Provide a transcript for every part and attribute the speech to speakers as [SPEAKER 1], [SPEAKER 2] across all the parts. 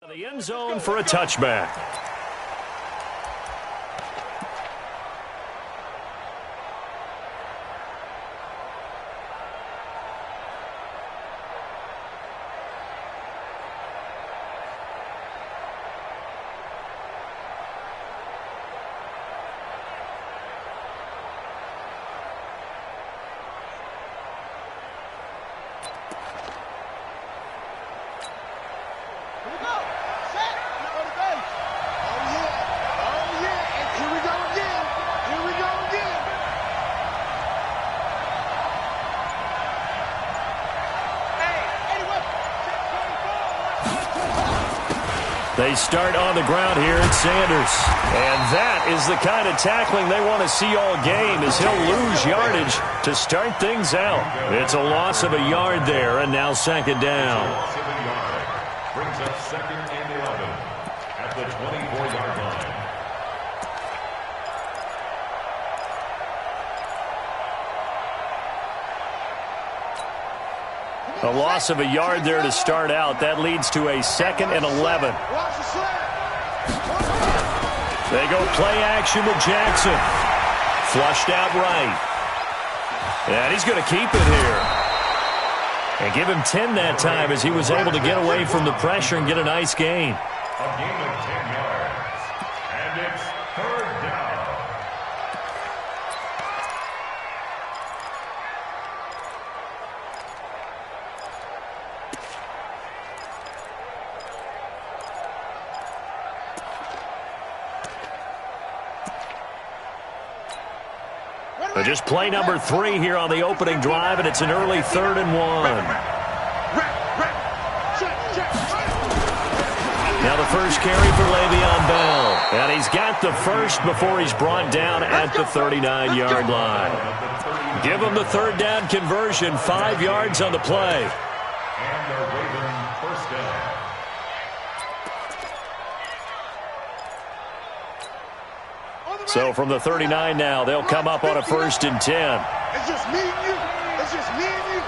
[SPEAKER 1] The end zone for a touchback. They start on the ground here at Sanders. And that is the kind of tackling they want to see all game, as he'll lose yardage to start things out. It's a loss of a yard there, and now second down.
[SPEAKER 2] Brings up second and 11 at the 24-yard line.
[SPEAKER 1] A loss of a yard there to start out. That leads to a second and 11. They go play action with Jackson. Flushed out right. And he's going to keep it here. And give him 10 that time, as he was able to get away from the pressure and get a nice gain.
[SPEAKER 2] A gain of 10 yards. And it's third down.
[SPEAKER 1] Just play number 3 here on the opening drive, and it's an early 3rd and 1. Now the first carry for Le'Veon Bell. And he's got the first before he's brought down at the 39-yard line. Give him the third down conversion, 5 yards on the play.
[SPEAKER 2] And the Ravens first down.
[SPEAKER 1] So from the 39 now, they'll come up on a 1st and 10.
[SPEAKER 3] It's just me and you. It's just me and you.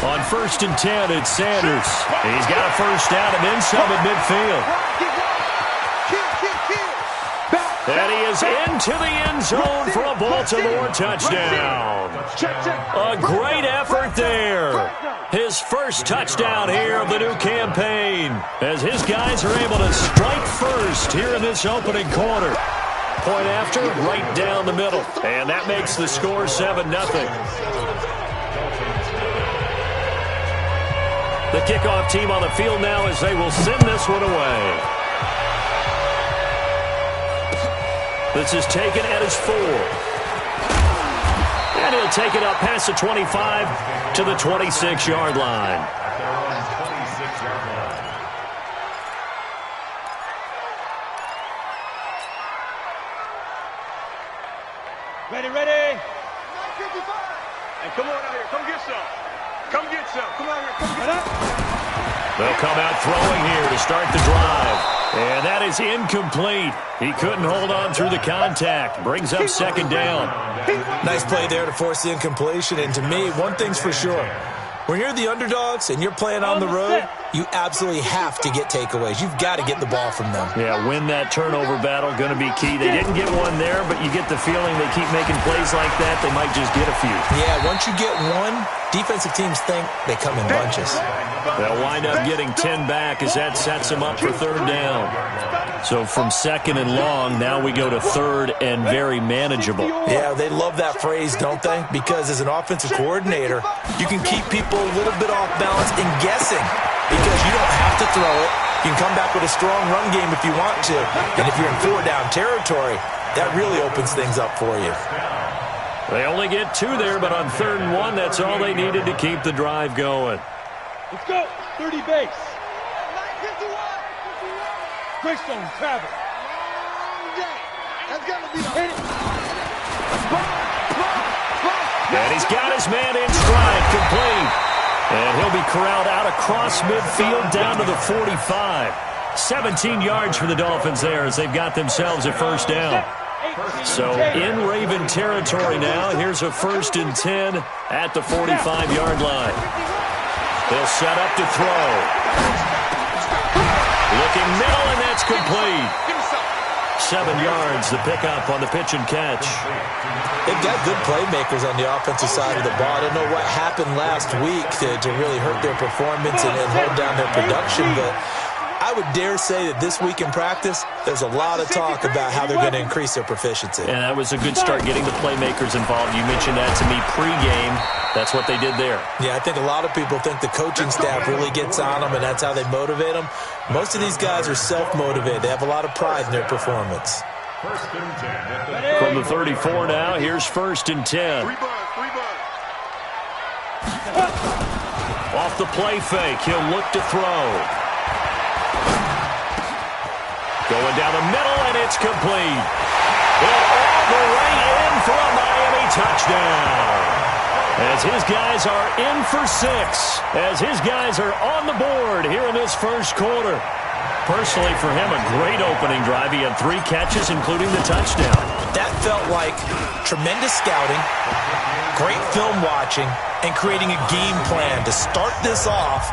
[SPEAKER 1] On 1st and 10, it's Sanders. He's got a first down and then some at midfield. And he is into the end zone for a Baltimore touchdown. A great effort there. His first touchdown here of the new campaign, as his guys are able to strike first here in this opening quarter. Point after, right down the middle. And that makes the score 7-0. The kickoff team on the field now, as they will send this one away. This is taken at his 4. And he'll take it up past the 25 to the 26-yard line.
[SPEAKER 3] Ready. Hey, come on out here. Come get some. Come get some. Come out here. Come get up.
[SPEAKER 1] They'll come out throwing here to start the drive. And that is incomplete. He couldn't hold on through the contact. Brings up second down.
[SPEAKER 4] Nice play there to force the incompletion. And to me, one thing's for sure. When you're the underdogs and you're playing on the road, you absolutely have to get takeaways. You've got to get the ball from them.
[SPEAKER 1] Yeah, win that turnover battle, going to be key. They didn't get one there, but you get the feeling they keep making plays like that, they might just get a few.
[SPEAKER 4] Yeah, once you get one, defensive teams think they come in bunches.
[SPEAKER 1] They'll wind up getting 10 back, as that sets them up for third down. So from second and long, now we go to third and very manageable.
[SPEAKER 4] Yeah, they love that phrase, don't they? Because as an offensive coordinator, you can keep people a little bit off balance and guessing, because you don't have to throw it. You can come back with a strong run game if you want to. And if you're in 4-down territory, that really opens things up for you.
[SPEAKER 1] They only get 2 there, but on 3rd and 1, that's all they needed to keep the drive going.
[SPEAKER 3] Let's go. 30 base. Greystone, travel. That's got to be the hit.
[SPEAKER 1] And he's got his man in stride, complete. And he'll be corralled out across midfield down to the 45. 17 yards for the Dolphins there, as they've got themselves a first down. So in Raven territory now. Here's a 1st and 10 at the 45-yard line. He'll set up to throw. Looking middle, and that's complete. 7 yards, the pickup on the pitch and catch.
[SPEAKER 4] They've got good playmakers on the offensive side of the ball. I don't know what happened last week to really hurt their performance and hold down their production, but I would dare say that this week in practice, there's a lot of talk about how they're going to increase their proficiency.
[SPEAKER 1] And that was a good start, getting the playmakers involved. You mentioned that to me pregame. That's what they did there.
[SPEAKER 4] Yeah, I think a lot of people think the coaching staff really gets on them, and that's how they motivate them. Most of these guys are self-motivated. They have a lot of pride in their performance.
[SPEAKER 1] From the 34 now, here's 1st and 10. Off the play fake, he'll look to throw. Going down the middle, and it's complete. And all the way in for a Miami touchdown. As his guys are in for 6. As his guys are on the board here in this first quarter. Personally, for him, a great opening drive. He had 3 catches, including the touchdown.
[SPEAKER 4] That felt like tremendous scouting, great film watching, and creating a game plan to start this off,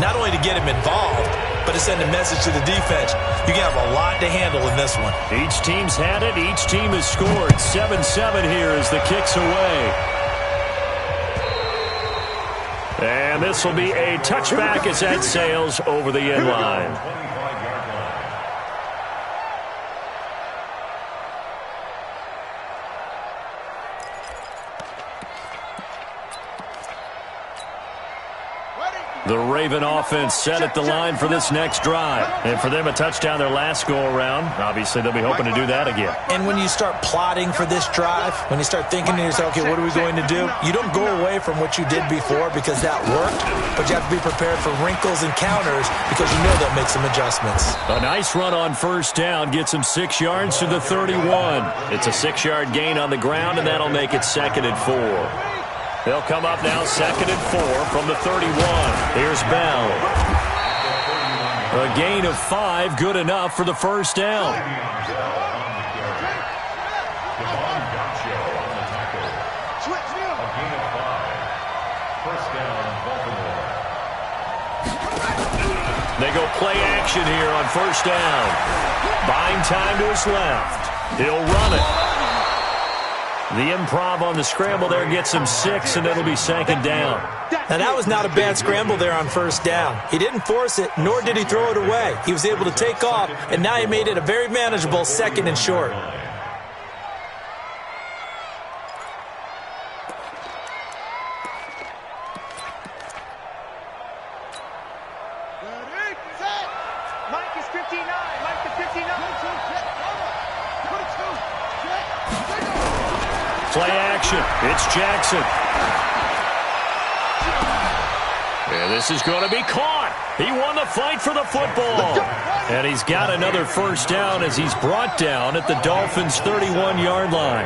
[SPEAKER 4] not only to get him involved, but to send a message to the defense. You can have a lot to handle in this one.
[SPEAKER 1] Each team's had it. Each team has scored. 7-7 here as the kick's away. And this will be a touchback as that sails over the end line. The Raven offense set at the line for this next drive. And for them, a touchdown their last go-around. Obviously, they'll be hoping to do that again.
[SPEAKER 4] And when you start plotting for this drive, when you start thinking to yourself, okay, what are we going to do? You don't go away from what you did before because that worked, but you have to be prepared for wrinkles and counters because you know they'll make some adjustments.
[SPEAKER 1] A nice run on 1st down gets him 6 yards to the 31. It's a 6-yard gain on the ground, and that'll make it 2nd and 4. They'll come up now 2nd and 4 from the 31. Here's Bell. A gain of 5, good enough for the 1st down. They go play action here on 1st down. Buying time to his left. He'll run it. The improv on the scramble there gets him 6, and it'll be 2nd down.
[SPEAKER 4] Now, that was not a bad scramble there on 1st down. He didn't force it, nor did he throw it away. He was able to take off, and now he made it a very manageable 2nd and short.
[SPEAKER 3] Mike is 59. Mike is 59.
[SPEAKER 1] Play action. It's Jackson. And this is going to be caught. He won the fight for the football. And he's got another 1st down as he's brought down at the Dolphins' 31-yard line.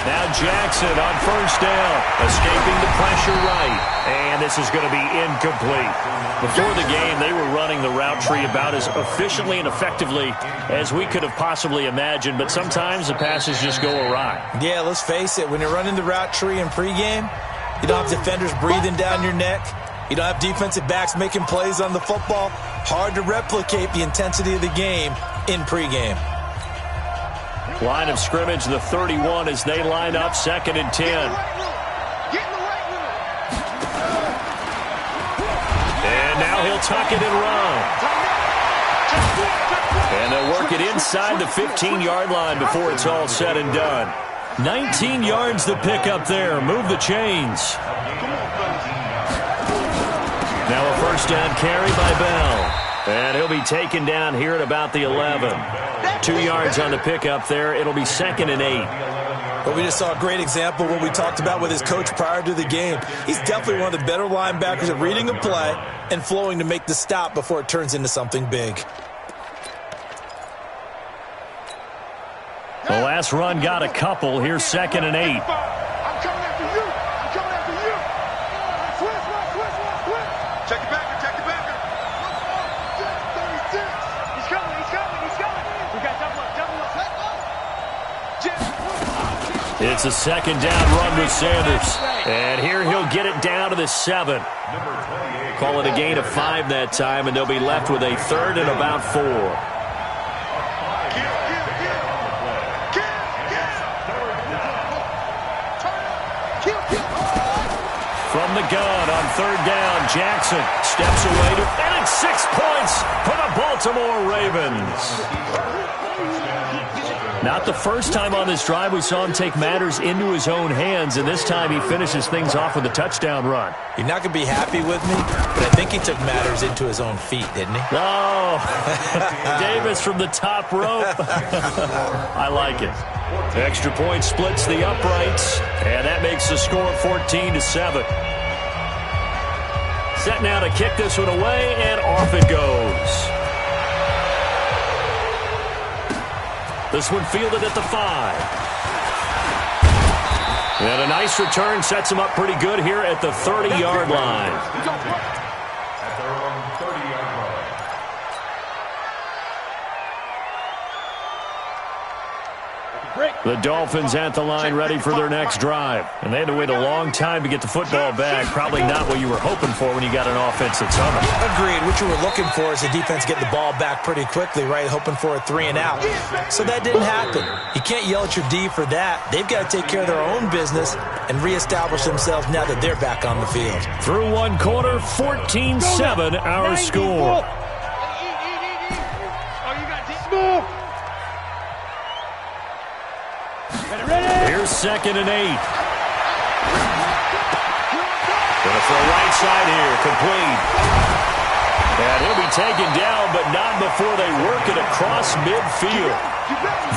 [SPEAKER 1] Now Jackson on 1st down, escaping the pressure right. And this is going to be incomplete. Before the game, they were running the route tree about as efficiently and effectively as we could have possibly imagined, but sometimes the passes just go awry.
[SPEAKER 4] Yeah, let's face it. When you're running the route tree in pregame, you don't have defenders breathing down your neck. You don't have defensive backs making plays on the football. Hard to replicate the intensity of the game in pregame.
[SPEAKER 1] Line of scrimmage, the 31 as they line up 2nd and 10. And now he'll tuck it and run. And they'll work it inside the 15-yard line before it's all said and done. 19 yards to pick up there. Move the chains. Now a 1st down carry by Bell. And he'll be taken down here at about the 11. 2 yards on the pickup there. It'll be 2nd and 8.
[SPEAKER 4] But we just saw a great example of what we talked about with his coach prior to the game. He's definitely one of the better linebackers at reading a play and flowing to make the stop before it turns into something big.
[SPEAKER 1] The last run got a couple. Here's 2nd and 8.
[SPEAKER 3] I'm coming after you. I'm coming after you. Switch. Check the backer. Check the backer. 36. He's coming. He's coming. He's coming. We got double up. Double up.
[SPEAKER 1] It's a second down run with Sanders. And here he'll get it down to the 7. Call it a gain of 5 that time, and they'll be left with a 3rd and about 4. From the gun on 3rd down, Jackson steps away, and it's 6 points for the Baltimore Ravens. Not the first time on this drive we saw him take matters into his own hands, and this time he finishes things off with a touchdown run.
[SPEAKER 4] You're not going to be happy with me, but I think he took matters into his own feet, didn't he?
[SPEAKER 1] Oh, Davis from the top rope. I like it. Extra point splits the uprights, and that makes the score 14-7. Set now to kick this one away, and off it goes. This one fielded at the 5. And a nice return sets him up pretty good here at the 30-yard line.
[SPEAKER 2] At their own 30-yard line.
[SPEAKER 1] The Dolphins at the line ready for their next drive. And they had to wait a long time to get the football back. Probably not what you were hoping for when you got an offense that's humming.
[SPEAKER 4] Agreed. What you were looking for is the defense getting the ball back pretty quickly, right? Hoping for a 3 and out. So that didn't happen. You can't yell at your D for that. They've got to take care of their own business and reestablish themselves now that they're back on the field.
[SPEAKER 1] Through one quarter, 14-7 our score. Here's 2nd and 8. Gonna throw right side here, complete. And he'll be taken down, but not before they work it across midfield.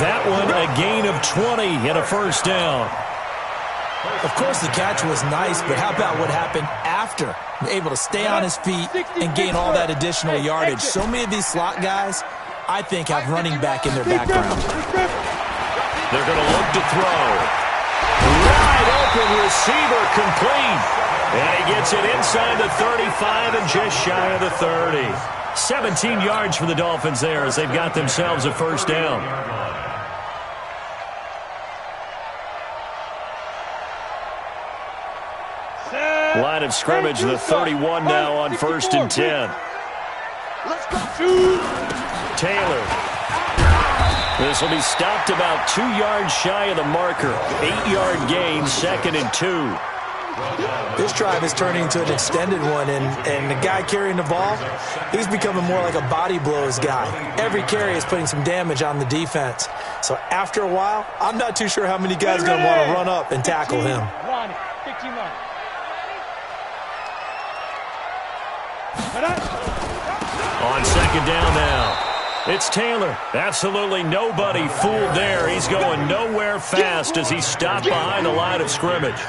[SPEAKER 1] That one a gain of 20 and a 1st down.
[SPEAKER 4] Of course, the catch was nice, but how about what happened after? Able to stay on his feet and gain all that additional yardage. So many of these slot guys, I think, have running back in their background.
[SPEAKER 1] They're going to look to throw. Wide open receiver, complete. And he gets it inside the 35 and just shy of the 30. 17 yards for the Dolphins there as they've got themselves a 1st down. Line of scrimmage, the 31 now on 1st and 10. Taylor. This will be stopped about 2 yards shy of the marker. 8-yard gain, 2nd and 2.
[SPEAKER 4] This drive is turning into an extended one, and the guy carrying the ball, he's becoming more like a body blows guy. Every carry is putting some damage on the defense. So after a while, I'm not too sure how many guys are going to want to run up and tackle him.
[SPEAKER 1] On 2nd down now. It's Taylor. Absolutely nobody fooled there. He's going nowhere fast as he stopped behind the line of scrimmage.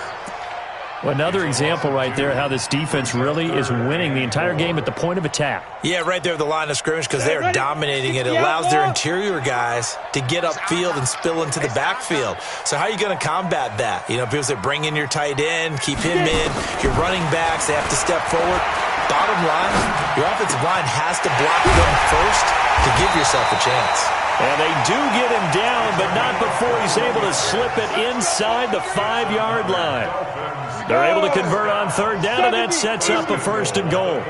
[SPEAKER 1] Well, another example right there how this defense really is winning the entire game at the point of attack.
[SPEAKER 4] Yeah, right there at the line of scrimmage because they are dominating it. It allows their interior guys to get upfield and spill into the backfield. So how are you going to combat that? You know, people say bring in your tight end, keep him in. Your running backs, they have to step forward. Bottom line, your offensive line has to block them first to give yourself a chance.
[SPEAKER 1] And they do get him down, but not before he's able to slip it inside the 5-yard line. They're able to convert on 3rd down, and that sets up a 1st and goal.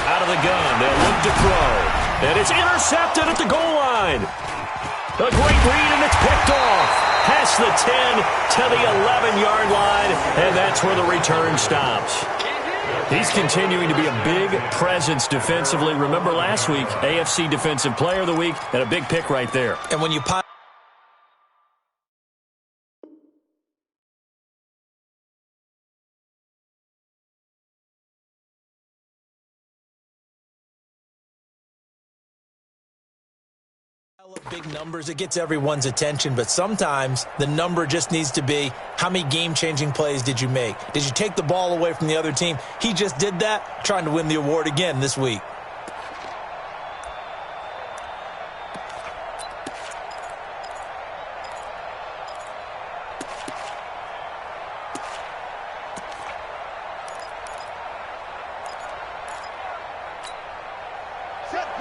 [SPEAKER 1] Out of the gun, they'll look to throw. And it's intercepted at the goal line. A great read, and it's picked off. Past the 10 to the 11-yard line, and that's where the return stops. He's continuing to be a big presence defensively. Remember last week, AFC Defensive Player of the Week, and a big pick right there.
[SPEAKER 4] And when you big numbers, it gets everyone's attention, but sometimes the number just needs to be how many game-changing plays did you make? Did you take the ball away from the other team? He just did that, trying to win the award again this week.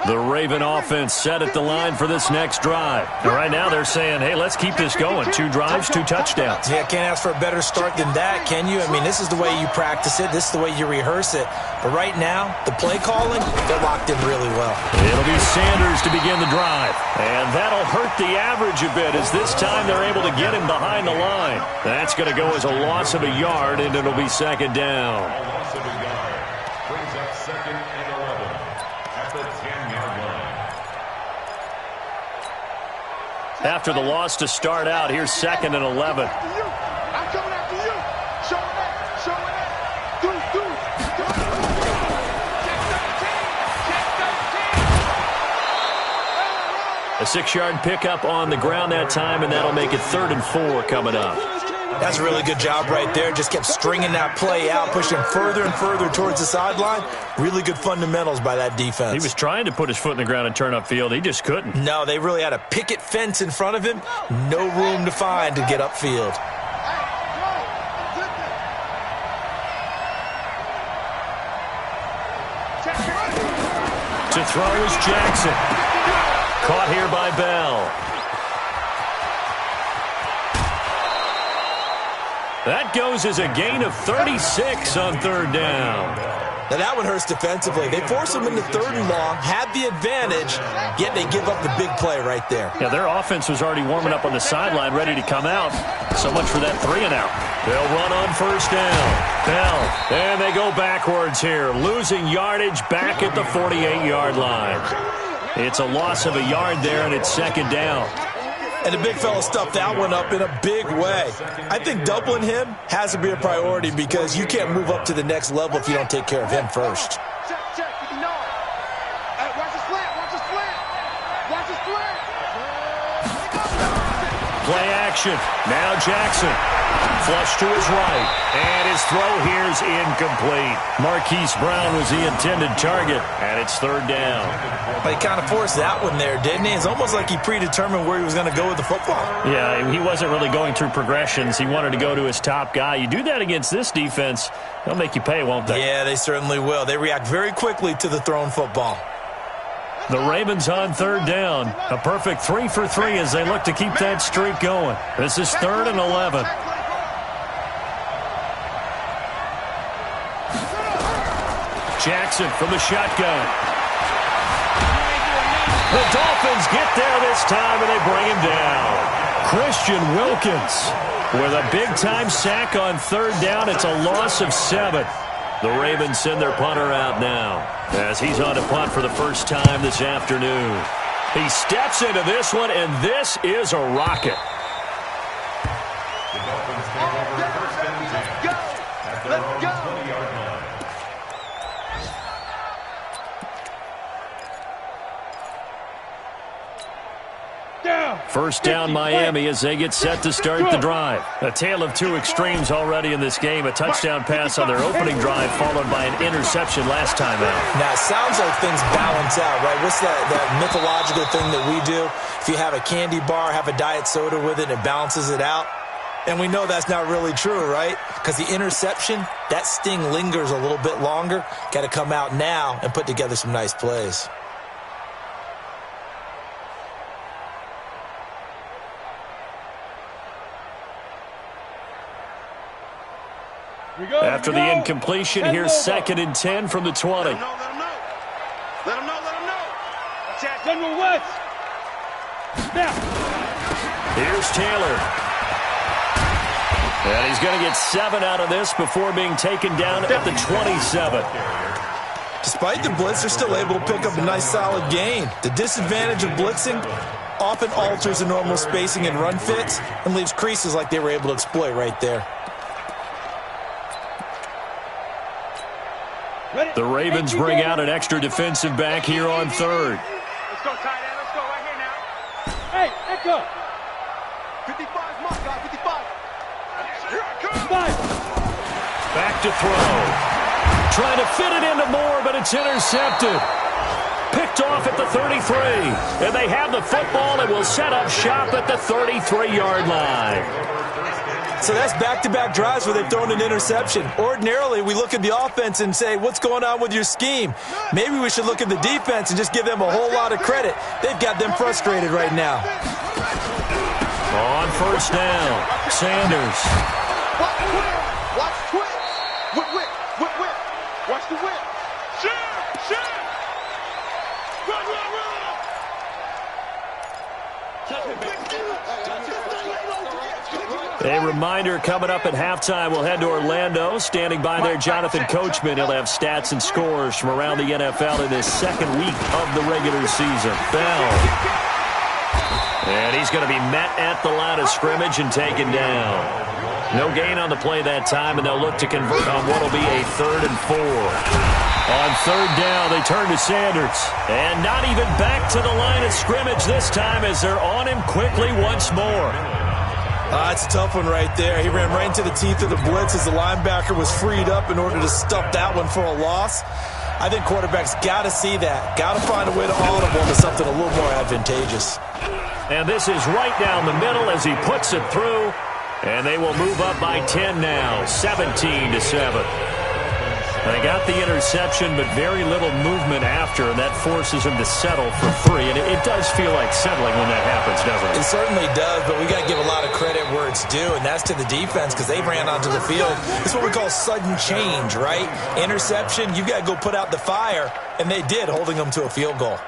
[SPEAKER 1] The Raven offense set at the line for this next drive. And right now they're saying, hey, let's keep this going. 2 drives, 2 touchdowns.
[SPEAKER 4] Yeah, can't ask for a better start than that, can you? I mean, this is the way you practice it. This is the way you rehearse it. But right now, the play calling, they're locked in really well.
[SPEAKER 1] It'll be Sanders to begin the drive. And that'll hurt the average a bit as this time they're able to get him behind the line. That's going to go as a loss of a yard, and it'll be second down.
[SPEAKER 2] A loss of a yard. Brings up second and 11 at the 10-yard line.
[SPEAKER 1] After the loss to start out, here's second and 11.
[SPEAKER 3] I'm coming after you. Show it up. Show it up. Do.
[SPEAKER 1] A 6-yard pickup on the ground that time, and that'll make it 3rd and 4 coming up.
[SPEAKER 4] That's a really good job right there. Just kept stringing that play out, pushing further and further towards the sideline. Really good fundamentals by that defense.
[SPEAKER 1] He was trying to put his foot in the ground and turn upfield. He just couldn't.
[SPEAKER 4] No, they really had a picket fence in front of him. No room to find to get upfield.
[SPEAKER 1] To throw is Jackson. Caught here by Bell. That goes as a gain of 36 on 3rd down.
[SPEAKER 4] Now that one hurts defensively. They force him into 3rd and long, had the advantage, yet they give up the big play right there.
[SPEAKER 1] Yeah, their offense was already warming up on the sideline, ready to come out. So much for that 3 and out. They'll run on 1st down. Bell, and they go backwards here, losing yardage back at the 48-yard line. It's a loss of a yard there, and it's 2nd down.
[SPEAKER 4] And the big fella stuffed that one up in a big way. I think doubling him has to be a priority because you can't move up to the next level if you don't take care of him first.
[SPEAKER 3] Check. You know it. Hey, watch the slant. Watch the slant.
[SPEAKER 1] Play action. Now Jackson. Flush to his right. And his throw here's incomplete. Marquise Brown was the intended target, and it's 3rd down.
[SPEAKER 4] But he kind of forced that one there, didn't he? It's almost like he predetermined where he was going to go with the football.
[SPEAKER 1] Yeah, he wasn't really going through progressions. He wanted to go to his top guy. You do that against this defense, they'll make you pay, won't they?
[SPEAKER 4] Yeah, they certainly will. They react very quickly to the thrown football.
[SPEAKER 1] The Ravens on 3rd down. A perfect 3 for 3 as they look to keep that streak going. This is 3rd and 11. Jackson from the shotgun. The Dolphins get there this time, and they bring him down. Christian Wilkins with a big-time sack on 3rd down. It's a loss of 7. The Ravens send their punter out now as he's on to punt for the first time this afternoon. He steps into this one, and this is a rocket.
[SPEAKER 2] The Dolphins take over 1st and 10 at their own 20-yard line.
[SPEAKER 1] First down Miami as they get set to start the drive. A tale of 2 extremes already in this game. A touchdown pass on their opening drive followed by an interception last time out.
[SPEAKER 4] Now, it sounds like things balance out, right? What's that mythological thing that we do? If you have a candy bar, have a diet soda with it, and it balances it out. And we know that's not really true, right? Because the interception, that sting lingers a little bit longer. Got to come out now and put together some nice plays.
[SPEAKER 1] After the incompletion, here's 2nd and 10 from the 20.
[SPEAKER 3] Let him know. Attack General West. Now.
[SPEAKER 1] Here's Taylor. And he's going to get 7 out of this before being taken down at the 27.
[SPEAKER 4] Despite the blitz, they're still able to pick up a nice solid gain. The disadvantage of blitzing often alters the normal spacing and run fits and leaves creases like they were able to exploit right there.
[SPEAKER 1] The Ravens bring out an extra defensive back here on 3rd.
[SPEAKER 3] Let's go, tight end. Let's go right here now. Hey, echo. 55's my guy, 55. Here I come.
[SPEAKER 1] Back to throw. Trying to fit it into Moore, but it's intercepted. Picked off at the 33. And they have the football and will set up shop at the 33-yard line.
[SPEAKER 4] So that's back-to-back drives where they've thrown an interception. Ordinarily, we look at the offense and say, what's going on with your scheme? Maybe we should look at the defense and just give them a whole lot of credit. They've got them frustrated right now.
[SPEAKER 1] On first down, Sanders.
[SPEAKER 3] Watch twitch. Whip. Watch the whip. Shit. Run.
[SPEAKER 1] A reminder coming up at halftime. We'll head to Orlando. Standing by there, Jonathan Coachman. He'll have stats and scores from around the NFL in this second week of the regular season. Bell. And he's going to be met at the line of scrimmage and taken down. No gain on the play that time, and they'll look to convert on what will be a 3rd and 4. On third down, they turn to Sanders. And not even back to the line of scrimmage this time as they're on him quickly once more.
[SPEAKER 4] It's a tough one right there. He ran right into the teeth of the blitz as the linebacker was freed up in order to stuff that one for a loss. I think quarterbacks got to see that. Got to find a way to audible to something a little more advantageous.
[SPEAKER 1] And this is right down the middle as he puts it through. And they will move up by 10 now, 17-7. They got the interception, but very little movement after, and that forces him to settle for 3. And it does feel like settling when that happens, doesn't it?
[SPEAKER 4] It certainly does, but we got to give a lot of credit where it's due, and that's to the defense because they ran onto the field. It's what we call sudden change, right? Interception, you got to go put out the fire, and they did, holding them to a field goal.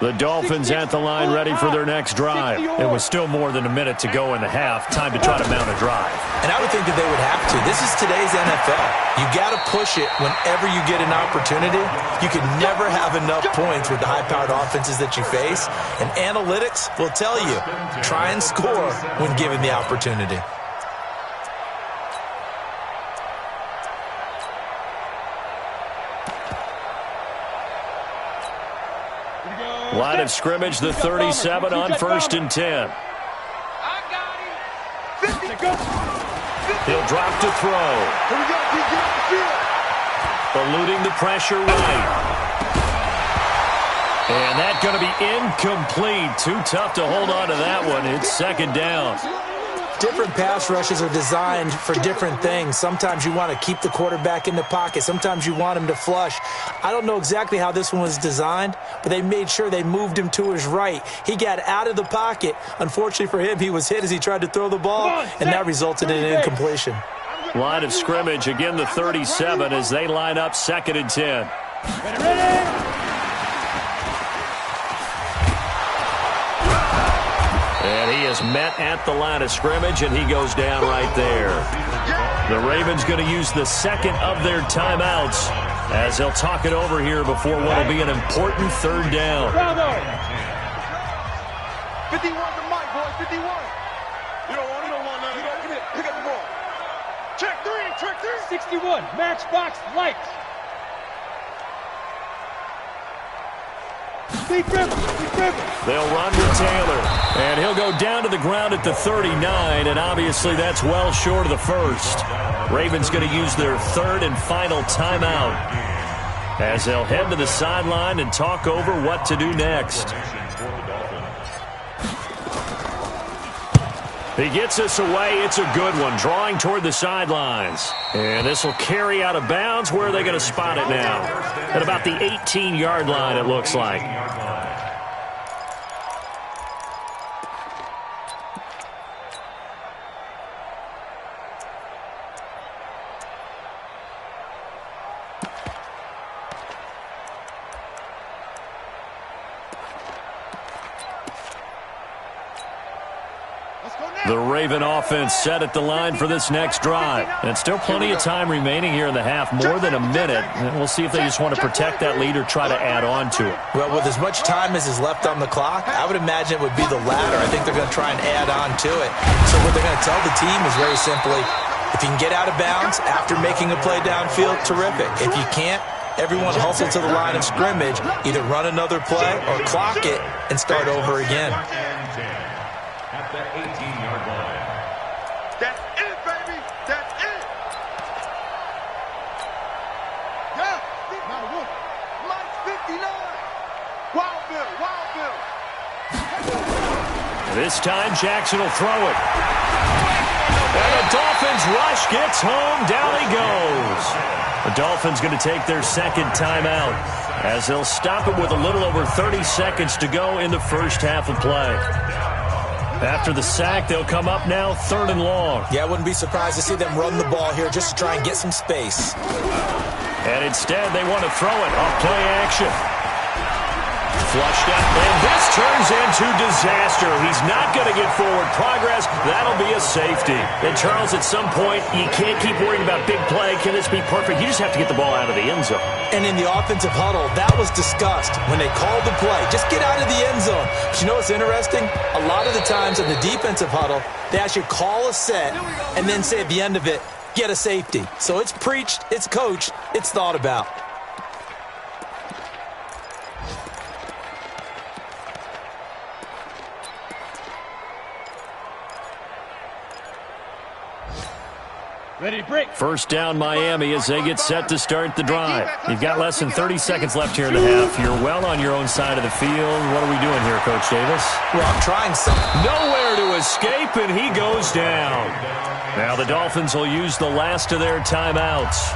[SPEAKER 1] The Dolphins at the line ready for their next drive. It was still more than a minute to go in the half. Time to try to mount a drive.
[SPEAKER 4] And I would think that they would have to. This is today's NFL. You got to push it whenever you get an opportunity. You can never have enough points with the high-powered offenses that you face. And analytics will tell you, try and score when given the opportunity.
[SPEAKER 1] Line of scrimmage, the 37 on 1st and 10. He'll drop to throw. Eluding the pressure right. And that's going to be incomplete. Too tough to hold on to that one. It's 2nd down.
[SPEAKER 4] Different pass rushes are designed for different things. Sometimes you want to keep the quarterback in the pocket. Sometimes you want him to flush. I don't know exactly how this one was designed, but they made sure they moved him to his right. He got out of the pocket. Unfortunately for him, he was hit as he tried to throw the ball, and that resulted in an incompletion.
[SPEAKER 1] Line of scrimmage, again the 37 as they line up 2nd and 10.
[SPEAKER 3] Ready?
[SPEAKER 1] And he is met at the line of scrimmage, and he goes down right there. The Ravens going to use the 2nd of their timeouts as they'll talk it over here before what will be an important 3rd down.
[SPEAKER 3] 51's the mic, boys. 51. You don't want none. You don't come here. Pick up the ball. Check 3. 61. Matchbox lights.
[SPEAKER 1] They'll run with Taylor, and he'll go down to the ground at the 39, and obviously that's well short of the 1st. Ravens going to use their 3rd and final timeout as they'll head to the sideline and talk over what to do next. He gets us away. It's a good one, drawing toward the sidelines. And this will carry out of bounds. Where are they going to spot it now? At about the 18-yard line, it looks like. The Raven offense set at the line for this next drive. And still plenty of time remaining here in the half, more than a minute. And we'll see if they just want to protect that lead or try to add on to it.
[SPEAKER 4] Well, with as much time as is left on the clock, I would imagine it would be the latter. I think they're going to try and add on to it. So what they're going to tell the team is very simply, if you can get out of bounds after making a play downfield, terrific. If you can't, everyone hustle to the line of scrimmage, either run another play or clock it and start over again.
[SPEAKER 2] At the 18-yard line.
[SPEAKER 3] That's it, baby. That's it. Yeah. Now, look. Mike Wild Bill, Wild Bill.
[SPEAKER 1] This time Jackson will throw it. And the Dolphins rush gets home. Down he goes. The Dolphins going to take their second timeout as they'll stop it with a little over 30 seconds to go in the first half of play. After the sack, they'll come up now 3rd and long.
[SPEAKER 4] Yeah, I wouldn't be surprised to see them run the ball here just to try and get some space.
[SPEAKER 1] And instead, they want to throw it off play action. Flushed up, and this turns into disaster. He's not going to get forward progress. That'll be a safety. And, Charles, at some point, you can't keep worrying about big play. Can this be perfect? You just have to get the ball out of the end zone.
[SPEAKER 4] And in the offensive huddle, that was discussed when they called the play. Just get out of the end zone. But you know what's interesting? A lot of the times in the defensive huddle, they actually call a set and then say at the end of it, get a safety. So it's preached, it's coached, it's thought about.
[SPEAKER 3] Ready to break.
[SPEAKER 1] First down, Miami, as they get set to start the drive. You've got less than 30 seconds left here in the half. You're well on your own side of the field. What are we doing here, Coach Davis?
[SPEAKER 4] Well, I'm trying something.
[SPEAKER 1] Nowhere to escape, and he goes down. Now the Dolphins will use the last of their timeouts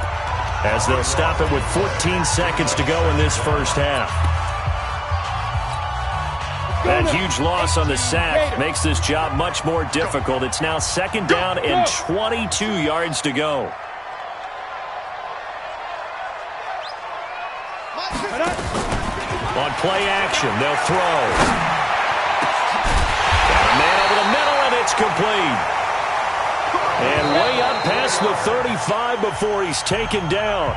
[SPEAKER 1] as they'll stop it with 14 seconds to go in this first half. That huge loss on the sack makes this job much more difficult. It's now 2nd down and 22 yards to go. On play action, they'll throw. Got a man over the middle, and it's complete. And way up past the 35 before he's taken down.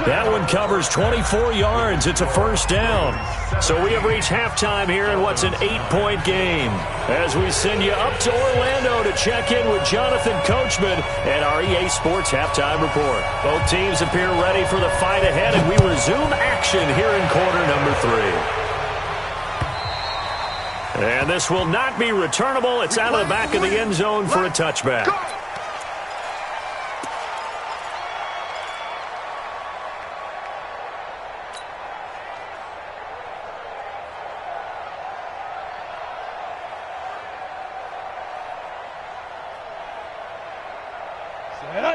[SPEAKER 1] That one covers 24 yards. It's a first down. So we have reached halftime here in what's an 8-point game. As we send you up to Orlando to check in with Jonathan Coachman and our EA Sports Halftime Report. Both teams appear ready for the fight ahead, and we resume action here in quarter number 3. And this will not be returnable. It's out of the back of the end zone for a touchback.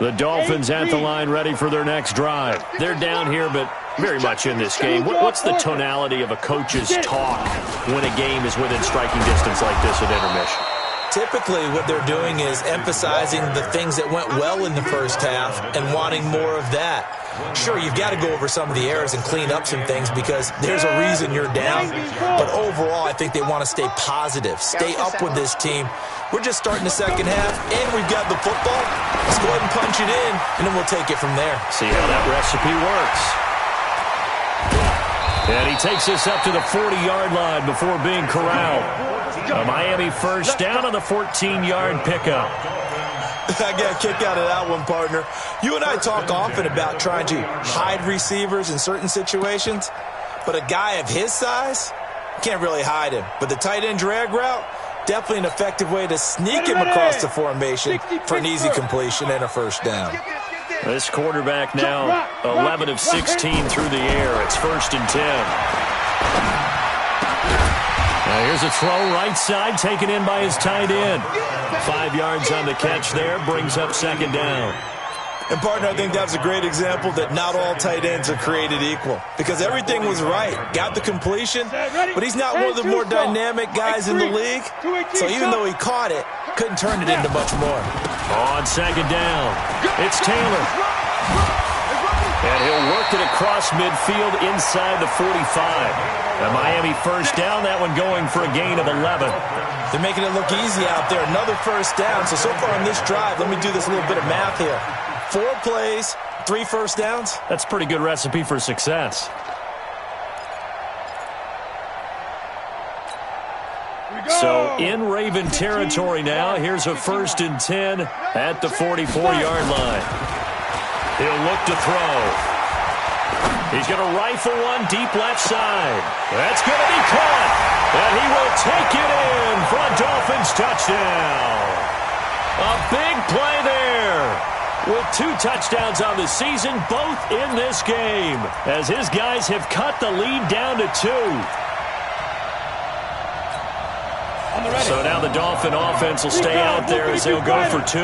[SPEAKER 1] The Dolphins at the line ready for their next drive. They're down here, but very much in this game. What's the tonality of a coach's talk when a game is within striking distance like this at intermission?
[SPEAKER 4] Typically, what they're doing is emphasizing the things that went well in the first half and wanting more of that. Sure, you've got to go over some of the errors and clean up some things because there's a reason you're down. But overall, I think they want to stay positive, stay up with this team. We're just starting the second half, and we've got the football. Let's go ahead and punch it in, and then we'll take it from there.
[SPEAKER 1] See how that recipe works. And he takes this up to the 40-yard line before being corralled. A Miami first down on the 14-yard pickup.
[SPEAKER 4] I got a kick out of that one, partner. You and I talk often about trying to hide receivers in certain situations, but a guy of his size, can't really hide him. But the tight end drag route, definitely an effective way to sneak him across the formation for an easy completion and a first down.
[SPEAKER 1] This quarterback now 11 of 16 through the air. It's 1st and 10. Now here's a throw right side taken in by his tight end. 5 yards on the catch there, brings up 2nd down.
[SPEAKER 4] And, partner, I think that was a great example that not all tight ends are created equal because everything was right. Got the completion, but he's not one of the more dynamic guys in the league. So even though he caught it, couldn't turn it into much more.
[SPEAKER 1] On 2nd down, it's Taylor. And he'll work it across midfield inside the 45. A Miami first down, that one going for a gain of 11.
[SPEAKER 4] They're making it look easy out there. Another first down. So far on this drive, let me do this little bit of math here. 4 plays, 3 first downs.
[SPEAKER 1] That's a pretty good recipe for success. So in Raven territory now. Here's a 1st and 10 at the 44-yard line. He'll look to throw. He's going to rifle one deep left side. That's going to be caught. And he will take it in for a Dolphins touchdown. A big play there. with 2 touchdowns on the season, both in this game, as his guys have cut the lead down to 2. So now the Dolphin offense will stay out there as they'll go for 2.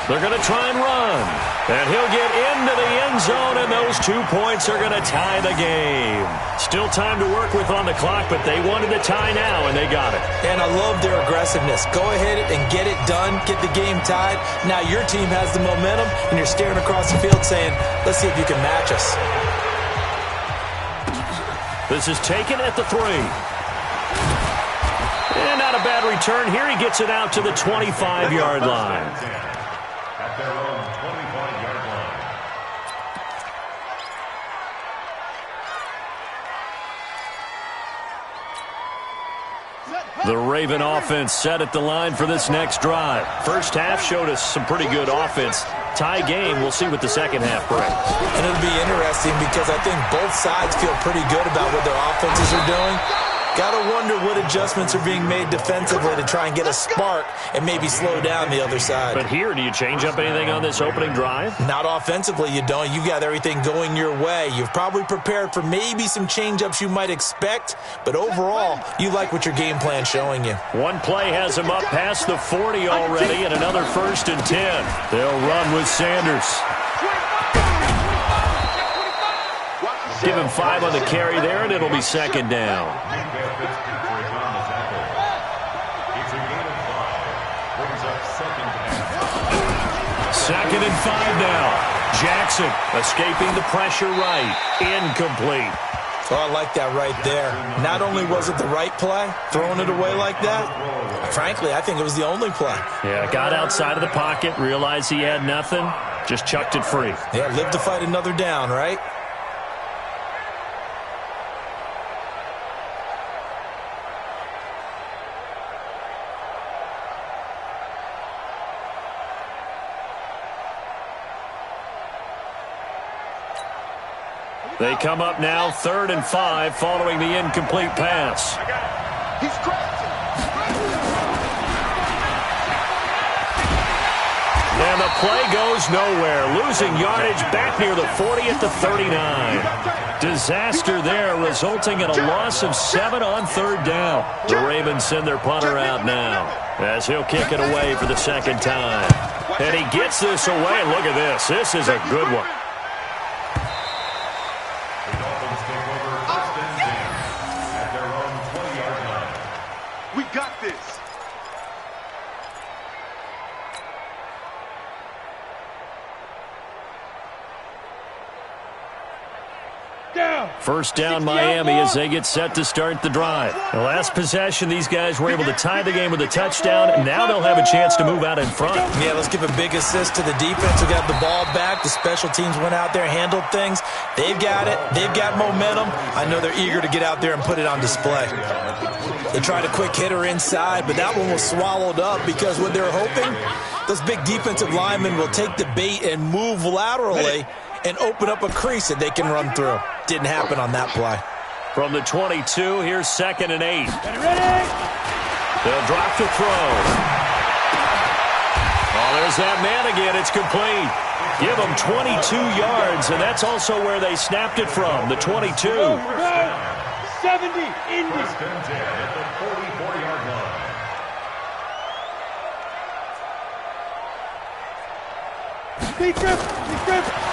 [SPEAKER 1] They're going to try and run. And he'll get into the end zone, and those 2 points are going to tie the game. Still time to work with on the clock, but they wanted the tie now, and they got it.
[SPEAKER 4] And I love their aggressiveness. Go ahead and get it done, get the game tied. Now your team has the momentum, and you're staring across the field saying, let's see if you can match us.
[SPEAKER 1] This is taken at the 3. And not a bad return here. He gets it out to the 25-yard line.
[SPEAKER 2] At their own 25-yard line.
[SPEAKER 1] The Raven offense set at the line for this next drive. First half showed us some pretty good offense. Tie game, we'll see what the second half brings.
[SPEAKER 4] And it'll be interesting because I think both sides feel pretty good about what their offenses are doing. Gotta wonder what adjustments are being made defensively to try and get a spark and maybe slow down the other side.
[SPEAKER 1] But here, do you change up anything on this opening drive?
[SPEAKER 4] Not offensively, you don't. You've got everything going your way. You've probably prepared for maybe some change-ups you might expect, but overall, you like what your game plan's showing you.
[SPEAKER 1] One play has him up past the 40 already, and another 1st and 10. They'll run with Sanders. Give him 5 on the carry there, and it'll be 2nd down. Second and 5 now. Jackson escaping the pressure right. Incomplete.
[SPEAKER 4] So I like that right there. Not only was it the right play, throwing it away like that, frankly, I think it was the only play.
[SPEAKER 1] Yeah, got outside of the pocket, realized he had nothing, just chucked it free.
[SPEAKER 4] Yeah, live to fight another down, right?
[SPEAKER 1] They come up now, 3rd and 5, following the incomplete pass.
[SPEAKER 3] He's crazy.
[SPEAKER 1] And the play goes nowhere. Losing yardage back near the 40 at the 39. Disaster there, resulting in a loss of 7 on 3rd down. The Ravens send their punter out now, as he'll kick it away for the 2nd time. And he gets this away. Look at this. This is a good one.
[SPEAKER 3] We got this. Down.
[SPEAKER 1] First down Miami as they get set to start the drive. The last possession, these guys were able to tie the game with a touchdown, and now they'll have a chance to move out in front.
[SPEAKER 4] Yeah, let's give a big assist to the defense who got the ball back. The special teams went out there, handled things. They've got it. They've got momentum. I know they're eager to get out there and put it on display. They tried a quick hitter inside, but that one was swallowed up because what they're hoping, those big defensive linemen will take the bait and move laterally and open up a crease that they can run through. Didn't happen on that play.
[SPEAKER 1] From the 22, here's 2nd and 8. They'll drop to throw. Oh, there's that man again. It's complete. Give them 22 yards, and that's also where they snapped it from, the 22.
[SPEAKER 3] 70, Indy.
[SPEAKER 2] First and 10 at the 44-yard line.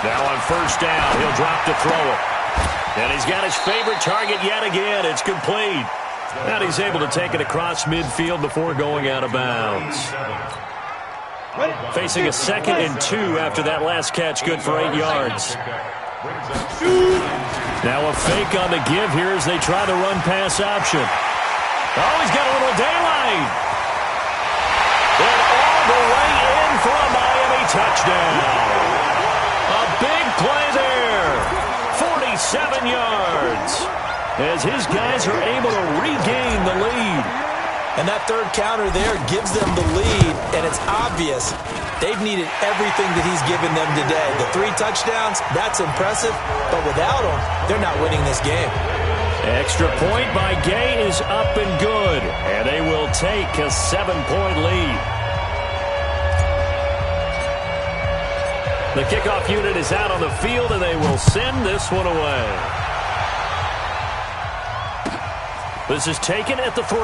[SPEAKER 1] Now on 1st down, he'll drop to throw it. And he's got his favorite target yet again. It's complete. And he's able to take it across midfield before going out of bounds. Facing a 2nd and 2 after that last catch, good for 8 yards. Now a fake on the give here as they try the run-pass option. Oh, he's got a little daylight. And all the way in for a Miami touchdown. A big play there. 47 yards. As his guys are able to regain the lead.
[SPEAKER 4] And that 3rd counter there gives them the lead, and it's obvious they've needed everything that he's given them today. The 3 touchdowns, that's impressive, but without him, they're not winning this game.
[SPEAKER 1] Extra point by Gay is up and good, and they will take a 7-point lead. The kickoff unit is out on the field, and they will send this one away. This is taken at the 3.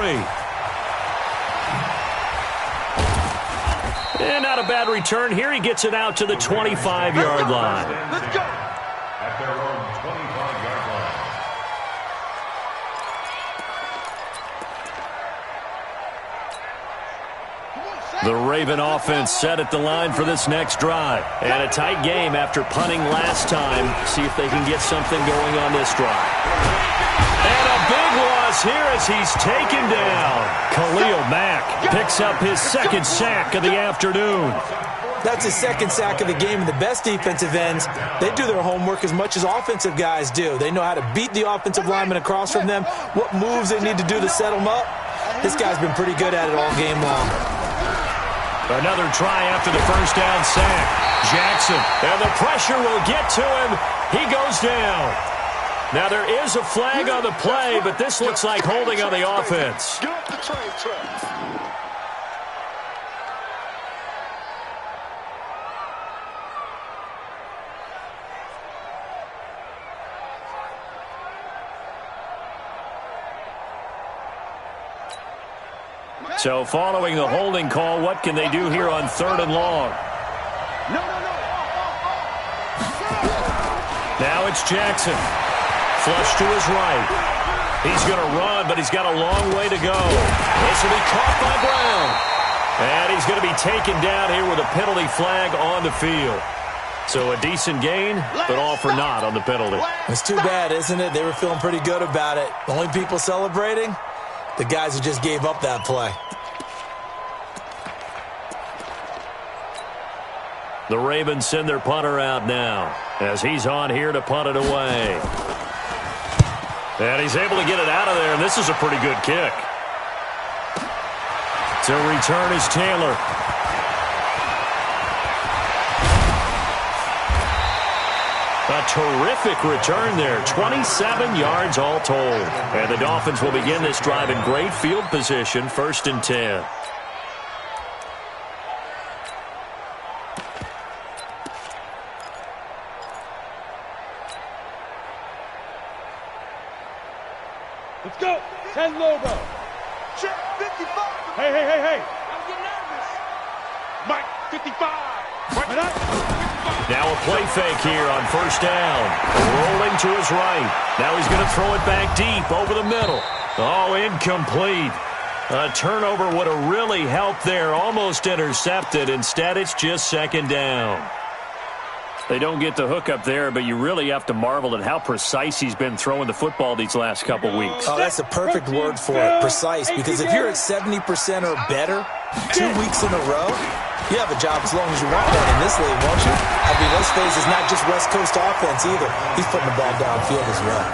[SPEAKER 1] And not a bad return here. He gets it out to the 25-yard line.
[SPEAKER 3] Let's go.
[SPEAKER 2] At their own 25-yard line.
[SPEAKER 1] The Raven offense set at the line for this next drive. And a tight game after punting last time. See if they can get something going on this drive. And a big loss here as he's taken down. Khalil Mack picks up his second sack of the afternoon.
[SPEAKER 4] That's his second sack of the game, and the best defensive ends, they do their homework as much as offensive guys do. They know how to beat the offensive lineman across from them, what moves they need to do to set them up. This guy's been pretty good at it all game long.
[SPEAKER 1] Another try after the first down sack. Jackson, and the pressure will get to him. He goes down. Now there is a flag on the play, but this looks like holding on the offense.
[SPEAKER 3] Get off the train tracks.
[SPEAKER 1] So following the holding call, what can they do here on 3rd and long?
[SPEAKER 3] No.
[SPEAKER 1] Now it's Jackson. Flush to his right. He's going to run, but he's got a long way to go. This will be caught by Brown. And he's going to be taken down here with a penalty flag on the field. So a decent gain, but all for naught on the penalty.
[SPEAKER 4] It's too bad, isn't it? They were feeling pretty good about it. The only people celebrating? The guys who just gave up that play.
[SPEAKER 1] The Ravens send their punter out now as he's on here to punt it away. And he's able to get it out of there, and this is a pretty good kick. To return is Taylor. A terrific return there. 27 yards all told. And the Dolphins will begin this drive in great field position, 1st and 10.
[SPEAKER 3] Let's go. 10 logo. Check 55. Hey. I'm getting nervous. Mike, 55.
[SPEAKER 1] Now a play fake here on 1st down. Rolling to his right. Now he's going to throw it back deep over the middle. Oh, incomplete. A turnover would have really helped there. Almost intercepted. Instead, it's just 2nd down. They don't get the hook up there, but you really have to marvel at how precise he's been throwing the football these last couple weeks.
[SPEAKER 4] Oh, that's a perfect word for it, precise, because if you're at 70% or better 2 weeks in a row, you have a job as long as you want one in this league, won't you? I mean, let's face it, it's not just West Coast offense either. He's putting the ball downfield as well.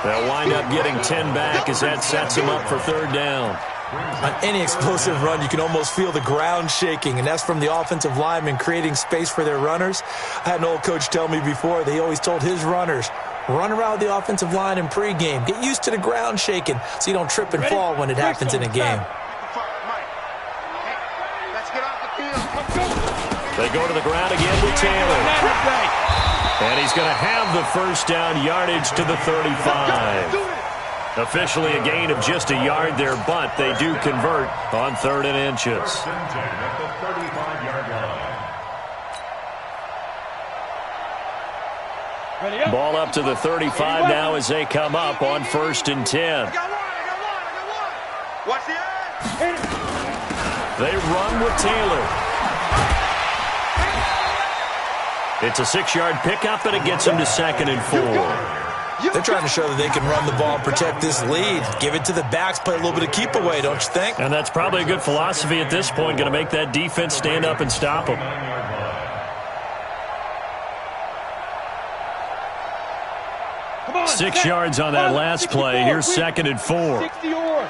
[SPEAKER 1] They'll wind up getting 10 back as that sets him up for 3rd down.
[SPEAKER 4] On any explosive run, you can almost feel the ground shaking, and that's from the offensive linemen creating space for their runners. I had an old coach tell me before, they always told his runners, run around the offensive line in pregame. Get used to the ground shaking so you don't trip and fall when it happens in a game.
[SPEAKER 1] They go to the ground again with Taylor. And he's going to have the 1st down yardage to the 35. Officially a gain of just a yard there, but they do convert on 3rd and inches. Ball up to the 35 now as they come up on 1st and 10. They run with Taylor. It's a 6-yard pickup, and it gets them to 2nd and 4.
[SPEAKER 4] They're trying to show that they can run the ball and protect this lead. Give it to the backs, play a little bit of keep away, don't you think?
[SPEAKER 1] And that's probably a good philosophy at this point, going to make that defense stand up and stop them.
[SPEAKER 3] Come on,
[SPEAKER 1] 6 yards on that last play. Here's 2nd and 4.
[SPEAKER 3] 60-yard.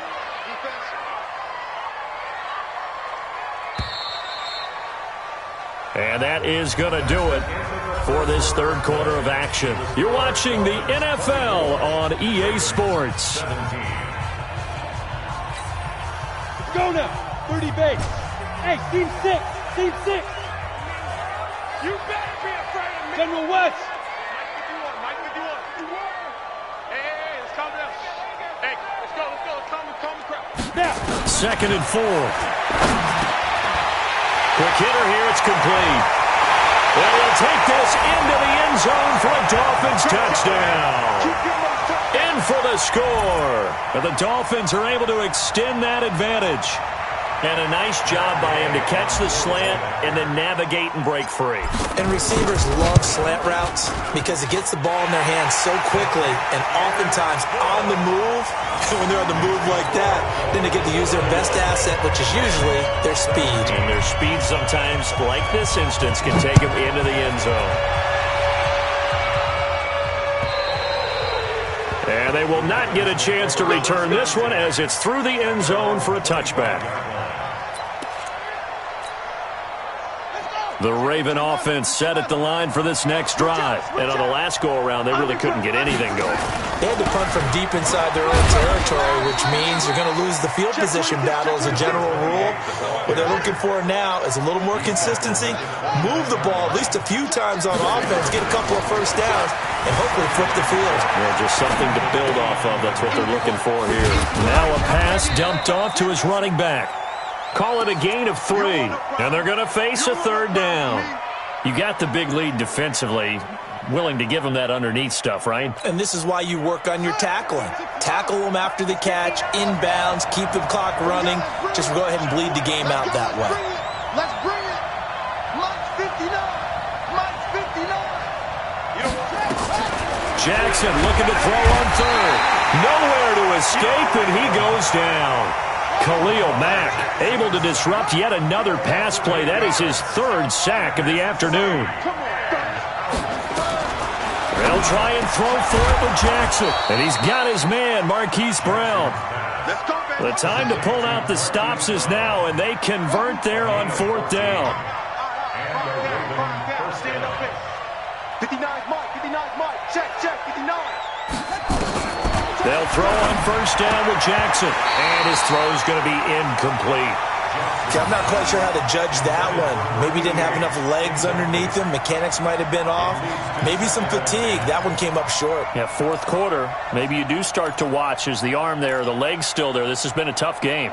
[SPEAKER 1] And that is going to do it for this 3rd quarter of action. You're watching the NFL on EA Sports.
[SPEAKER 3] Let's go now. 30 base. Hey, team 6. You better be afraid. General West.
[SPEAKER 2] Mike 51. Hey, let's calm down. Hey, let's go. Calm the crowd.
[SPEAKER 3] Now.
[SPEAKER 1] 2nd and 4. Quick hitter here, it's complete. And he'll take this into the end zone for a Dolphins touchdown. In for the score. And the Dolphins are able to extend that advantage. And a nice job by him to catch the slant and then navigate and break free.
[SPEAKER 4] And receivers love slant routes because it gets the ball in their hands so quickly and oftentimes on the move. When they're on the move like that, then they get to use their best asset, which is usually their speed.
[SPEAKER 1] And their speed sometimes, like this instance, can take them into the end zone. And they will not get a chance to return this one as it's through the end zone for a touchback. The Raven offense set at the line for this next drive. And on the last go-around, they really couldn't get anything going.
[SPEAKER 4] They had to punt from deep inside their own territory, which means you're going to lose the field position battle as a general rule. What they're looking for now is a little more consistency, move the ball at least a few times on offense, get a couple of first downs, and hopefully flip the field.
[SPEAKER 1] Yeah, just something to build off of. That's what they're looking for here. Now a pass dumped off to his running back. Call it a gain of 3, and they're going to face a 3rd down. You got the big lead defensively, willing to give them that underneath stuff, right?
[SPEAKER 4] And this is why you work on your tackling. Tackle them after the catch, inbounds, keep the clock running. Just go ahead and bleed the game out that way.
[SPEAKER 3] Let's bring it. Mike's 59. Mike's 59.
[SPEAKER 1] Jackson looking to throw on 3rd. Nowhere to escape, and he goes down. Khalil Mack able to disrupt yet another pass play. That is his 3rd sack of the afternoon. They'll try and throw for it with Jackson. And he's got his man, Marquise Brown. The time to pull out the stops is now, and they convert there on 4th down.
[SPEAKER 3] Stand up here. 59's Mike. 59's Mike. Check. 59.
[SPEAKER 1] They'll throw on 1st down with Jackson. And his throw's going to be incomplete.
[SPEAKER 4] Okay, I'm not quite sure how to judge that one. Maybe he didn't have enough legs underneath him. Mechanics might have been off. Maybe some fatigue. That one came up short.
[SPEAKER 1] Yeah, 4th quarter. Maybe you do start to watch as the arm there, the leg's still there. This has been a tough game.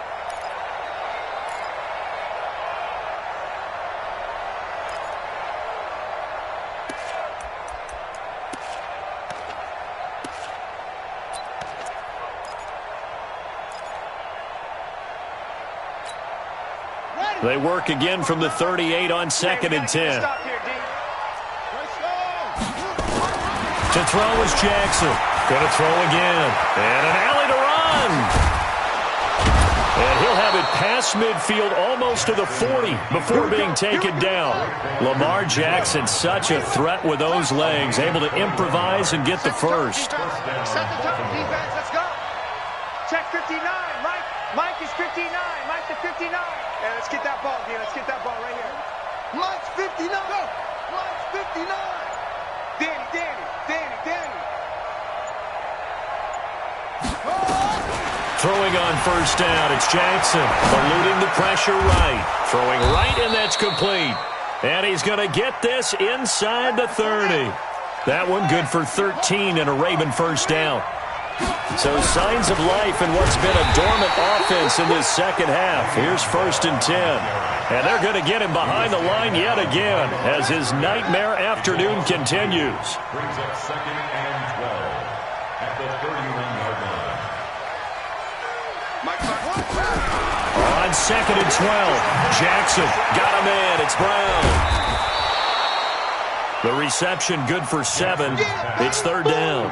[SPEAKER 1] They work again from the 38 on 2nd and 10. To throw is Jackson. Going to throw again. And an alley to run. And he'll have it past midfield almost to the 40 before being taken down. Lamar Jackson, such a threat with those legs, able to improvise and get the first.
[SPEAKER 3] Set the tone, defense. Let's go. Check 59. Mike is 59. Mike to 59. Yeah, let's get that ball, dude. Let's get that ball right here. Mike's 59. Go. Mike's 59. Danny.
[SPEAKER 1] Throwing on 1st down, it's Jackson. Eluding the pressure right. Throwing right, and that's complete. And he's going to get this inside the 30. That one good for 13 and a Raven 1st down. So signs of life in what's been a dormant offense in this 2nd half. Here's 1st and 10. And they're going to get him behind the line yet again as his nightmare afternoon continues.
[SPEAKER 2] Brings up 2nd and 12 at the 31-yard line.
[SPEAKER 1] On 2nd and 12, Jackson got a man. It's Brown. The reception good for 7. It's 3rd down.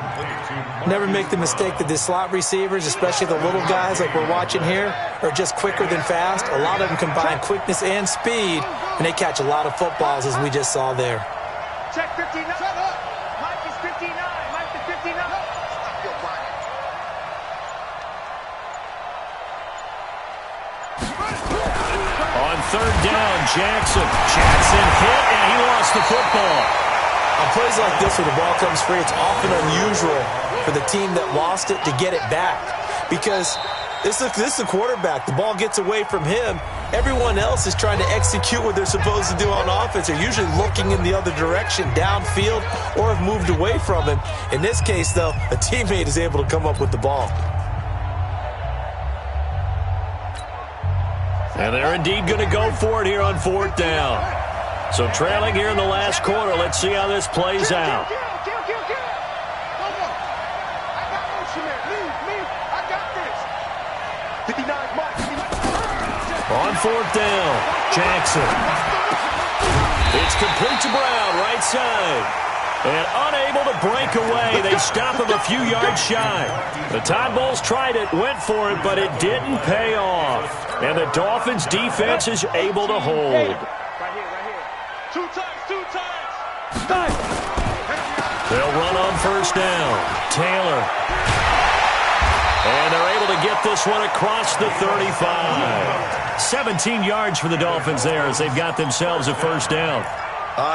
[SPEAKER 4] Never make the mistake that the slot receivers, especially the little guys like we're watching here, are just quicker than fast. A lot of them combine quickness and speed, and they catch a lot of footballs, as we just saw there.
[SPEAKER 3] Check 59. Mike is 59. Mike to 59.
[SPEAKER 1] On 3rd down, Jackson hit, and he lost the football.
[SPEAKER 4] On plays like this where the ball comes free, it's often unusual for the team that lost it to get it back. Because this is the quarterback. The ball gets away from him, Everyone else is trying to execute what they're supposed to do on offense. They're usually looking in the other direction, downfield, or have moved away from him. In this case, though, a teammate is able to come up with the ball.
[SPEAKER 1] And they're indeed going to go for it here on 4th down. So trailing here in the last quarter. Let's see how this plays out. On 4th down, Jackson. It's complete to Brown, right side. And unable to break away. They stop him a few yards shy. The Tide Bulls tried it, went for it, but it didn't pay off. And the Dolphins' defense is able to hold.
[SPEAKER 3] Right here, right here. Two times.
[SPEAKER 1] They'll run on 1st down. Taylor. And they're able to get this one across the 35. 17 yards for the Dolphins there as they've got themselves a 1st down.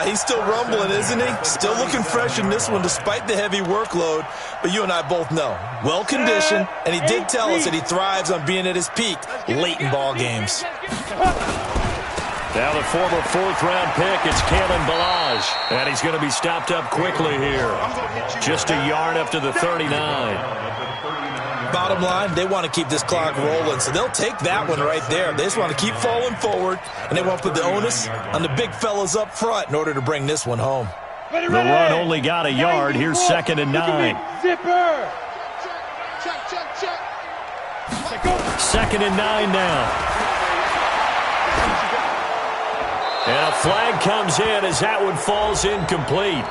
[SPEAKER 4] He's still rumbling, isn't he? Still looking fresh in this one despite the heavy workload. But you and I both know, well-conditioned, and he did tell us that he thrives on being at his peak late in ball games.
[SPEAKER 1] Now the former 4th-round pick, it's Kalen Ballage. And he's going to be stopped up quickly here. Just a yard up to the 39.
[SPEAKER 4] Bottom line, they want to keep this clock rolling, so they'll take that one right there. They just want to keep falling forward, and they want to put the onus on the big fellas up front in order to bring this one home.
[SPEAKER 1] The run only got a yard. Here's 2nd and 9.
[SPEAKER 3] Zipper.
[SPEAKER 1] 2nd and 9 now. And a flag comes in as that one falls incomplete.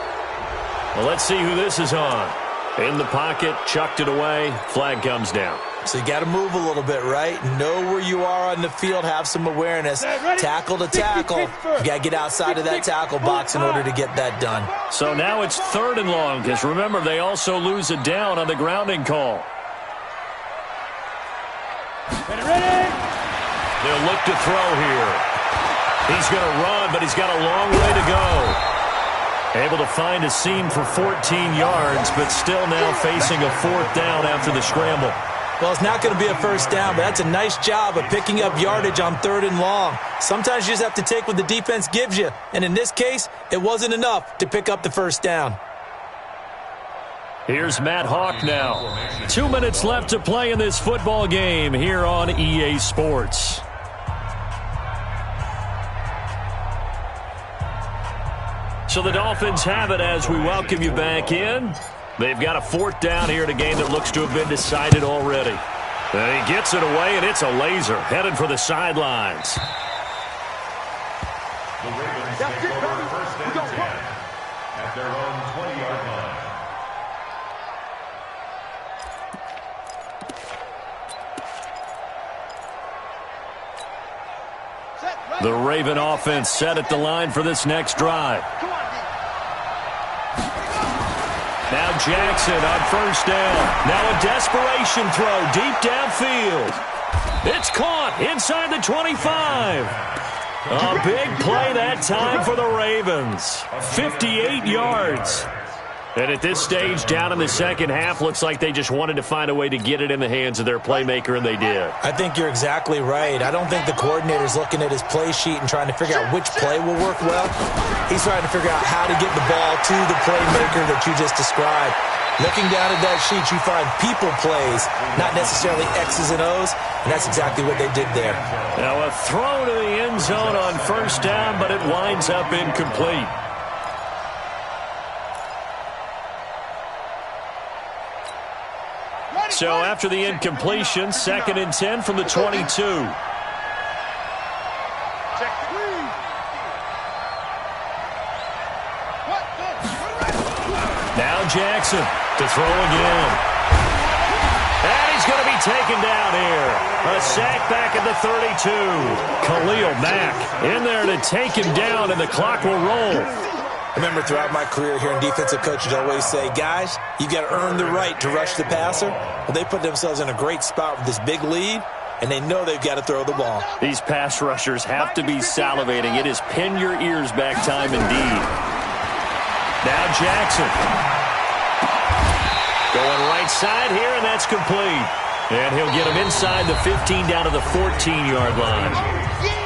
[SPEAKER 1] Well, let's see who this is on. In the pocket, chucked it away, flag comes down.
[SPEAKER 4] So you got to move a little bit, right? Know where you are on the field, have some awareness. Tackle to tackle. You got to get outside of that tackle box in order to get that done.
[SPEAKER 1] So now it's 3rd and long, because remember, they also lose it down on the grounding call. They'll look to throw here. He's going to run, but he's got a long way to go. Able to find a seam for 14 yards, but still now facing a 4th down after the scramble.
[SPEAKER 4] Well, it's not going to be a 1st down, but that's a nice job of picking up yardage on 3rd and long. Sometimes you just have to take what the defense gives you, and in this case, it wasn't enough to pick up the 1st down.
[SPEAKER 1] Here's Matt Hawk now. 2 minutes left to play in this football game here on EA Sports. So the Dolphins have it as we welcome you back in. They've got a 4th down here in a game that looks to have been decided already. And he gets it away, and it's a laser headed for the sidelines.
[SPEAKER 2] The Ravens take over 1st and 10 at their own 20-yard line.
[SPEAKER 1] The Raven offense set at the line for this next drive. Now Jackson on 1st down. Now a desperation throw deep downfield. It's caught inside the 25. A big play that time for the Ravens. 58 yards. And at this stage, down in the second half, looks like they just wanted to find a way to get it in the hands of their playmaker, and they did.
[SPEAKER 4] I think you're exactly right. I don't think the coordinator's looking at his play sheet and trying to figure out which play will work well. He's trying to figure out how to get the ball to the playmaker that you just described. Looking down at that sheet, you find people plays, not necessarily X's and O's, and that's exactly what they did there.
[SPEAKER 1] Now a throw to the end zone on 1st down, but it winds up incomplete. So after the incompletion, 2nd and 10 from the 22. Now Jackson to throw again. And he's going to be taken down here. A sack back at the 32. Khalil Mack in there to take him down, and the clock will roll.
[SPEAKER 4] I remember throughout my career hearing defensive coaches always say, guys, you got to earn the right to rush the passer. Well, they put themselves in a great spot with this big lead, and they know they've got to throw the ball.
[SPEAKER 1] These pass rushers have to be salivating. It is pin your ears back time indeed. Now Jackson. Going right side here, and that's complete. And he'll get him inside the 15 down to the 14-yard line.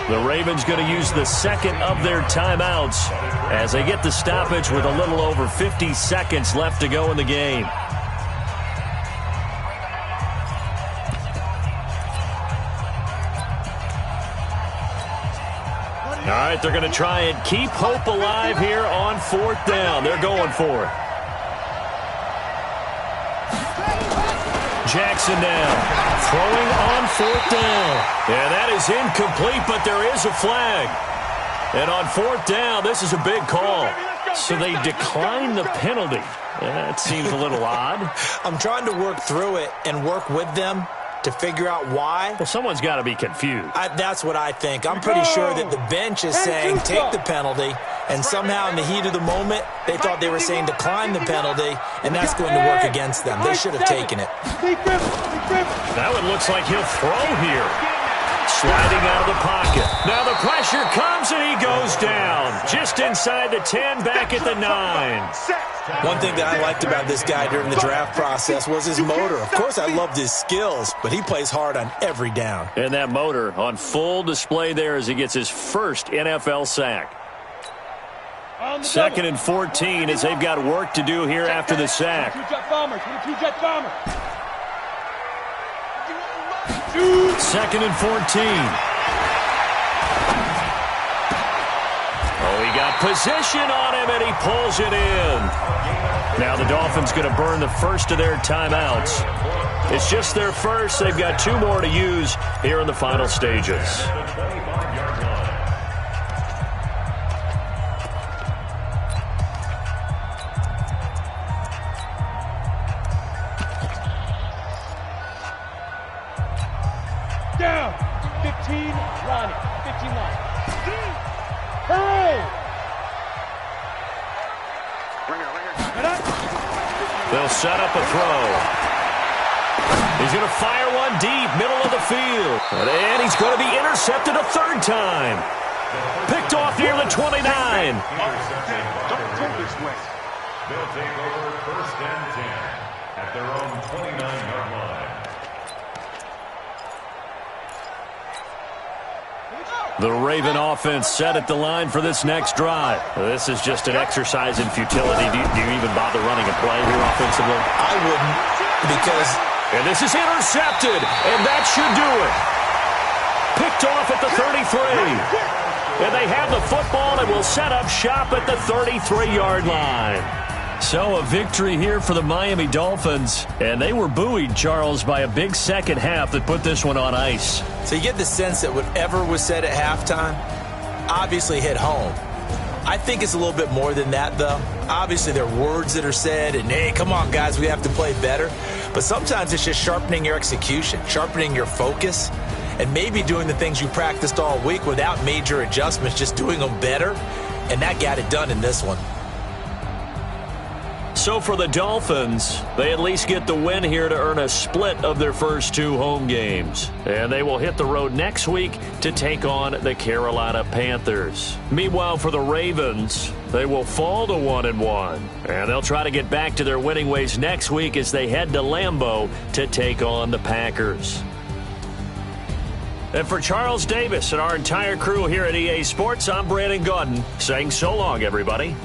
[SPEAKER 1] The Ravens going to use the second of their timeouts as they get the stoppage with a little over 50 seconds left to go in the game. All right, they're going to try and keep hope alive here on 4th down. They're going for it. Jackson now throwing on 4th down. And that is incomplete, but there is a flag. And on 4th down, this is a big call. So they decline the penalty. That seems a little odd.
[SPEAKER 4] I'm trying to work through it and work with them to figure out why.
[SPEAKER 1] Well, someone's got to be confused.
[SPEAKER 4] That's what I think. I'm pretty sure that the bench is saying take the penalty, and somehow in the heat of the moment, they thought they were saying decline the penalty, and that's going to work against them. They should have taken it.
[SPEAKER 1] That one looks like he'll throw here. Sliding out of the pocket. Now the pressure comes, and he goes down. Just inside the 10, back at the 9.
[SPEAKER 4] One thing that I liked about this guy during the draft process was his motor. Of course, I loved his skills, but he plays hard on every down.
[SPEAKER 1] And that motor on full display there as he gets his first NFL sack. 2nd and 14 as they've got work to do here after the sack. 2nd and 14. Oh, he got position on him, and he pulls it in. Now the Dolphins going to burn the first of their timeouts. It's just their first. They've got 2 more to use here in the final stages.
[SPEAKER 3] Down. 15 line. 15 line. Hurry!
[SPEAKER 1] They'll set up a throw. He's going to fire one deep, middle of the field. And he's going to be intercepted a 3rd time. Picked off near the 29.
[SPEAKER 2] Don't take this way. They'll take over 1st and 10 at their own 29-yard line.
[SPEAKER 1] The Raven offense set at the line for this next drive. This is just an exercise in futility. Do you even bother running a play here offensively?
[SPEAKER 4] I wouldn't, because...
[SPEAKER 1] And this is intercepted, and that should do it. Picked off at the 33. And they have the football and will set up shop at the 33-yard line. So a victory here for the Miami Dolphins. And they were buoyed, Charles, by a big second half that put this one on ice.
[SPEAKER 4] So you get the sense that whatever was said at halftime obviously hit home. I think it's a little bit more than that, though. Obviously, there are words that are said, and, hey, come on, guys, we have to play better. But sometimes it's just sharpening your execution, sharpening your focus, and maybe doing the things you practiced all week without major adjustments, just doing them better. And that got it done in this one.
[SPEAKER 1] So for the Dolphins, they at least get the win here to earn a split of their first 2 home games. And they will hit the road next week to take on the Carolina Panthers. Meanwhile, for the Ravens, they will fall to 1-1. And they'll try to get back to their winning ways next week as they head to Lambeau to take on the Packers. And for Charles Davis and our entire crew here at EA Sports, I'm Brandon Gaudin saying so long, everybody.